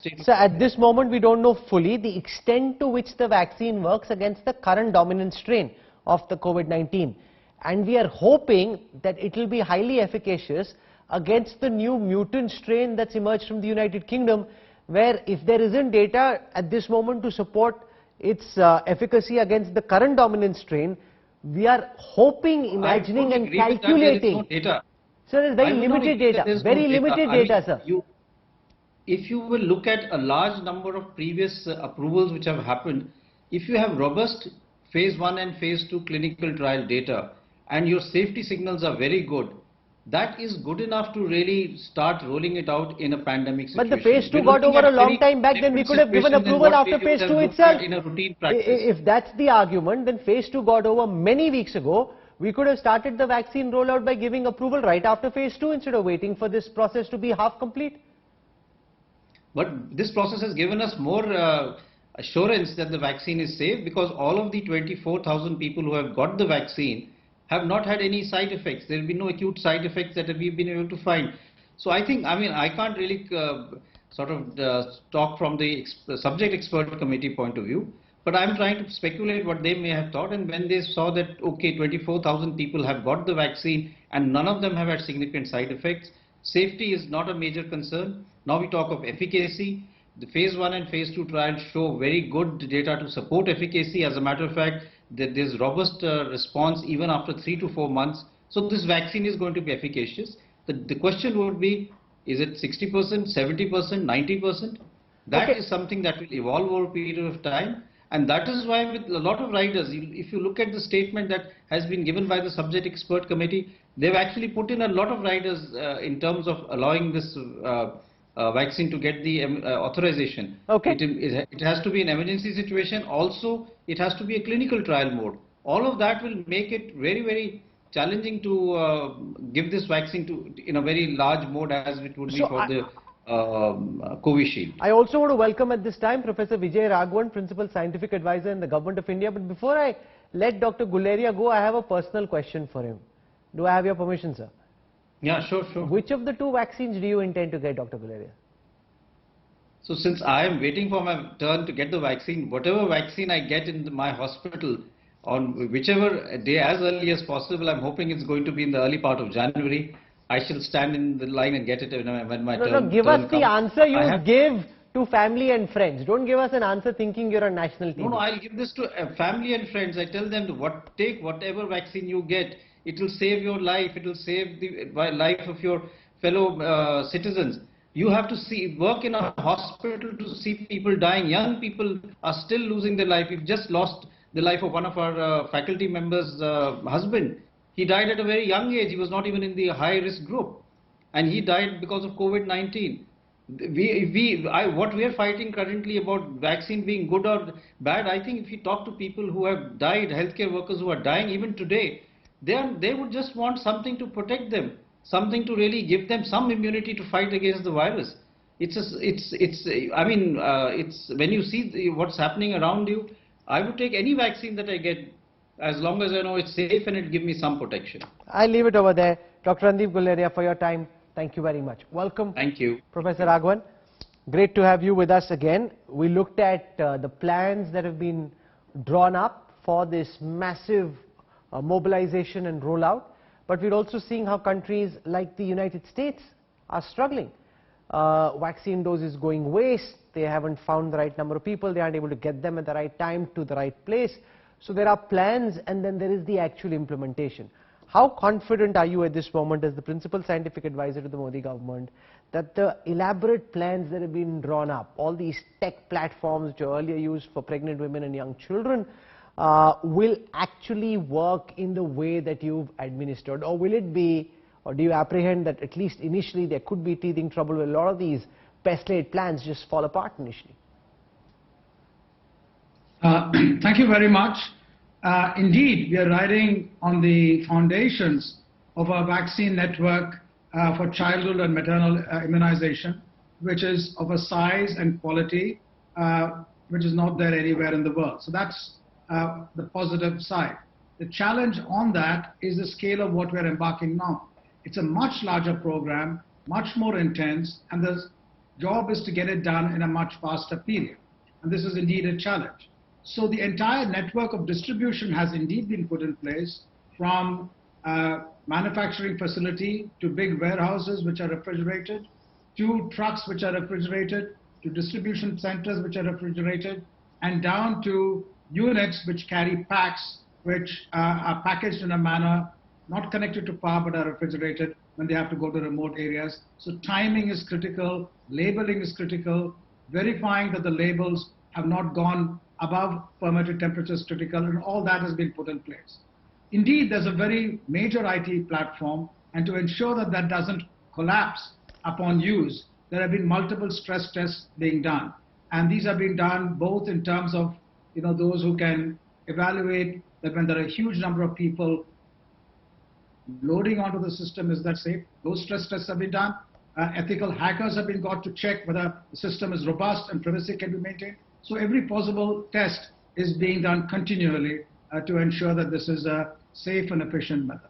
So at this moment, we don't know fully the extent to which the vaccine works against the current dominant strain of the COVID-19. And we are hoping that it will be highly efficacious against the new mutant strain that's emerged from the United Kingdom, where if there isn't data at this moment to support its efficacy against the current dominant strain, we are hoping, imagining and calculating. Sir, there's very limited data, very limited data, sir. If you will look at a large number of previous approvals which have happened, if you have robust phase 1 and phase 2 clinical trial data and your safety signals are very good, that is good enough to really start rolling it out in a pandemic situation. But the phase 2 got over a long time back, then we could have given approval after phase 2 itself. In a routine practice. If that's the argument, then phase 2 got over many weeks ago. We could have started the vaccine rollout by giving approval right after phase 2 instead of waiting for this process to be half complete. But this process has given us more assurance that the vaccine is safe, because all of the 24,000 people who have got the vaccine have not had any side effects. There have been no acute side effects that we've been able to find. So I think, I can't really talk from the subject expert committee point of view, but I'm trying to speculate what they may have thought. And when they saw that, okay, 24,000 people have got the vaccine and none of them have had significant side effects, safety is not a major concern. Now we talk of efficacy. The phase 1 and phase 2 trials show very good data to support efficacy. As a matter of fact, there's robust response even after 3 to 4 months. So this vaccine is going to be efficacious. The question would be, is it 60%, 70%, 90%? That is something that will evolve over a period of time. And that is why with a lot of riders, if you look at the statement that has been given by the subject expert committee, they've actually put in a lot of riders in terms of allowing this vaccine to get the authorization. It has to be an emergency situation. Also, it has to be a clinical trial mode. All of that will make it very, very challenging to give this vaccine in a very large mode as it would be for the Covishield. I also want to welcome at this time Professor Vijay Raghavan, Principal Scientific Advisor in the Government of India. But before I let Dr. Guleria go, I have a personal question for him. Do I have your permission, sir? Yeah, sure. Which of the 2 vaccines do you intend to get, Dr. Guleria? So since I am waiting for my turn to get the vaccine, whatever vaccine I get in my hospital on whichever day as early as possible, I'm hoping it's going to be in the early part of January. I shall stand in the line and get it when my turn comes. No, give us the answer you would give to family and friends. Don't give us an answer thinking you're on national TV. No, I'll give this to family and friends. I tell them to take whatever vaccine you get. It will save your life. It will save the life of your fellow citizens. You have to work in a hospital to see people dying. Young people are still losing their life. We've just lost the life of one of our faculty members' husband. He died at a very young age. He was not even in the high-risk group. And he died because of COVID-19. What we are fighting currently about vaccine being good or bad, I think if you talk to people who have died, healthcare workers who are dying even today, they would just want something to protect them, something to really give them some immunity to fight against the virus. When you see what's happening around you, I would take any vaccine that I get, as long as I know it's safe and it gives me some protection. I'll leave it over there. Dr. Randeep Guleria, for your time, thank you very much. Welcome. Thank you. Professor Raghavan, great to have you with us again. We looked at the plans that have been drawn up for this massive mobilization and rollout, but we're also seeing how countries like the United States are struggling. Vaccine doses going waste, they haven't found the right number of people, they aren't able to get them at the right time to the right place. So there are plans and then there is the actual implementation. How confident are you at this moment as the Principal Scientific Advisor to the Modi government that the elaborate plans that have been drawn up, all these tech platforms which were earlier used for pregnant women and young children, will actually work in the way that you've administered? Or will it be, or do you apprehend that at least initially there could be teething trouble with a lot of these best-laid plans just fall apart initially? Thank you very much. Indeed, we are riding on the foundations of our vaccine network for childhood and maternal immunization, which is of a size and quality which is not there anywhere in the world. So that's the positive side. The challenge on that is the scale of what we're embarking now. It's a much larger program, much more intense, and the job is to get it done in a much faster period. And this is indeed a challenge. So the entire network of distribution has indeed been put in place, from manufacturing facility to big warehouses which are refrigerated, to trucks which are refrigerated, to distribution centers which are refrigerated, and down to units which carry packs which are packaged in a manner not connected to power but are refrigerated when they have to go to remote areas. So timing is critical, labeling is critical, verifying that the labels have not gone above permitted temperatures critical, and all that has been put in place. Indeed, there's a very major IT platform, and to ensure that that doesn't collapse upon use, there have been multiple stress tests being done. And these are being done both in terms of those who can evaluate that when there are a huge number of people loading onto the system, is that safe? Those stress tests have been done. Ethical hackers have been got to check whether the system is robust and privacy can be maintained. So every possible test is being done continually to ensure that this is a safe and efficient method.